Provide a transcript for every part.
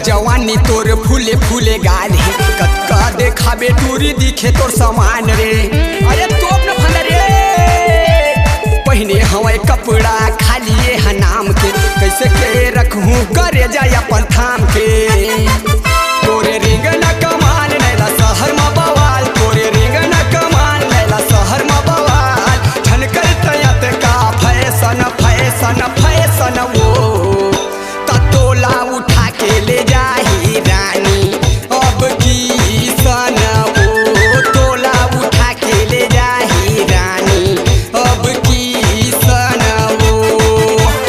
जवानी तोर फूले फूले गाल है, कतका देखाबे टूरी दिखे तोर समान रे। अरे तोप न फल रे पहिने हवाई कपड़ा खाली है नाम के, कैसे के रखूं करे जाय अपन थाम के। तोरे रिंग न कमाल नैला शहर में बवाल, तोरे रिंग न कमाल नैला शहर में बवाल। झनकर तयत का फैशन फैशन फैशन वो तोला उठा के ले जाही रानी अब की सन वो, तोला उठा के ले जाही रानी अब की सन वो।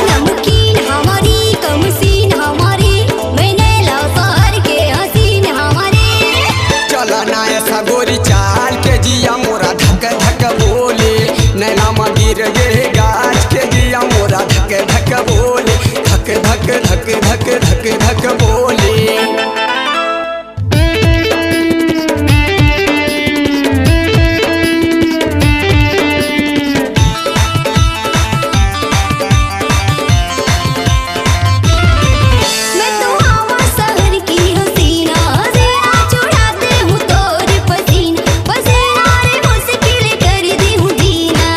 नमकीन हमारी कमसीन हमारी, मैंने लौफर के हसीन हमारे। चला ना ऐसा गोरी चाल के जिया मोरा धक धक बोले, नैना में गिर गे गाछ के जिया मोरा धक धक बोले, धक धक धक धक धक धक बोले। मैं तो हवा शहर की हसीना, हसीना चुराते हूँ तोर पसीना, पसीना रे मुश्किल कर दी हूँ जीना।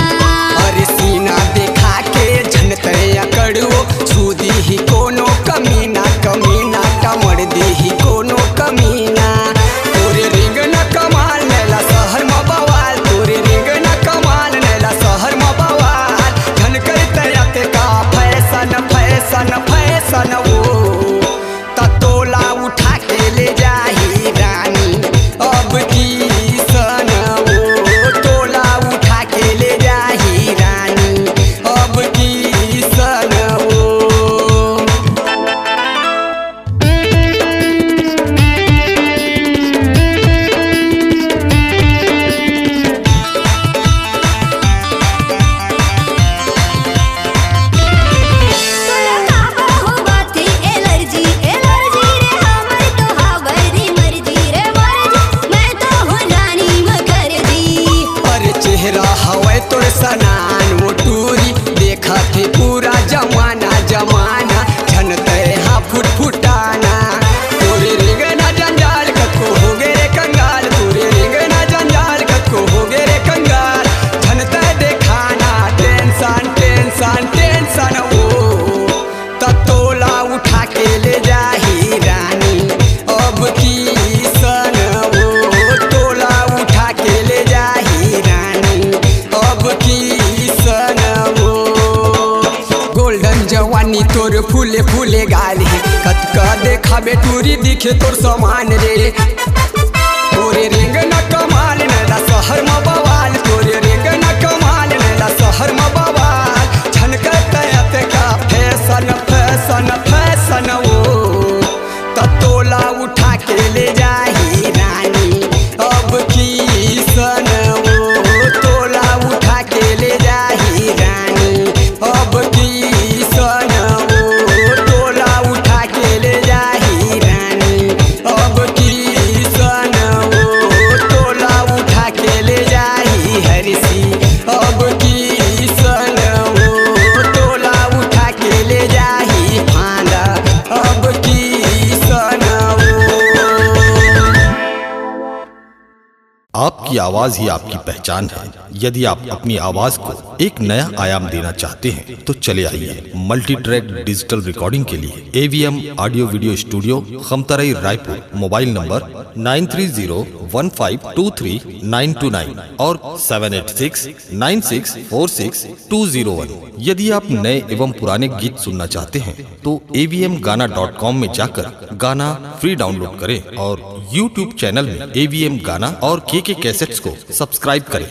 अरे सीना देखा के झनते अकड़ो, छू दी ही कोनो कमीना कमीना, टमड़ दी ही कोनो कमीना। तोरे रिंग न कमाल नैला शहर में बवाल, तोरे रिंग न कमाल नैला शहर में बवाल। झनकर तयत का फैशन फैशन फैशन वो तोला उठा के ले जाही रानी अब की सन वो, तोला उठा के ले जाही रानी अब की सन वो। तोरा काबा हो बाती एलर्जी एलर्जी रे, हमर तो हावरी मर्जी रे मर्जी, मैं तो हूँ रानी मकर दी। अरे चेहरा हवे तोर सनान वो टूरी, देखा थे पूरा जमाना जमाना, झनते हाँ फुट फुटाना। तोरे रिंग ना जंजाल कतको हो गे रे कंगाल, तोरे रिंग ना जंजाल कतको हो गे रे कंगाल। झनते देखाना टेंशन टेंशन टेंशन वो तोला उठा के ले जाही रानी अब की सन वो, तोला उठा के ले जाही रानी अब की सन वो। गोल्डन जवानी तोर फूले फूले गाल है, कतका देखाबे टूरी दिखे तोर समान रे। तोरे रिंग न कमाल नैला शहर में बवाल, तोरे रिंग न कमाल नैला शहर में बवाल। झनकर तयत का फैशन फैशन फैशन वो तोला उठा के ले जाही रानी अब की सन वो, तोला उठा के ले जाही रानी अब की सन वो, तोला उठा के ले जाही रानी अब की सन वो, तोला उठा के ले जाही हरसी अब की सन वो, तोला उठा के ले जाही फांदा अब की सन वो। आपकी आवाज ही आपकी पहचान है। यदि आप अपनी आवाज को एक नया आयाम देना चाहते हैं तो चले आइए मल्टी ट्रैक डिजिटल रिकॉर्डिंग के लिए AVM audio video studio Khamtarai Raipur. Mobile number 9301523929 और 7869646201। यदि आप नए एवं पुराने गीत सुनना चाहते हैं तो avmgana.com में जाकर गाना फ्री डाउनलोड करें और YouTube चैनल में AVM गाना और KK कैसेट्स को सब्सक्राइब करें।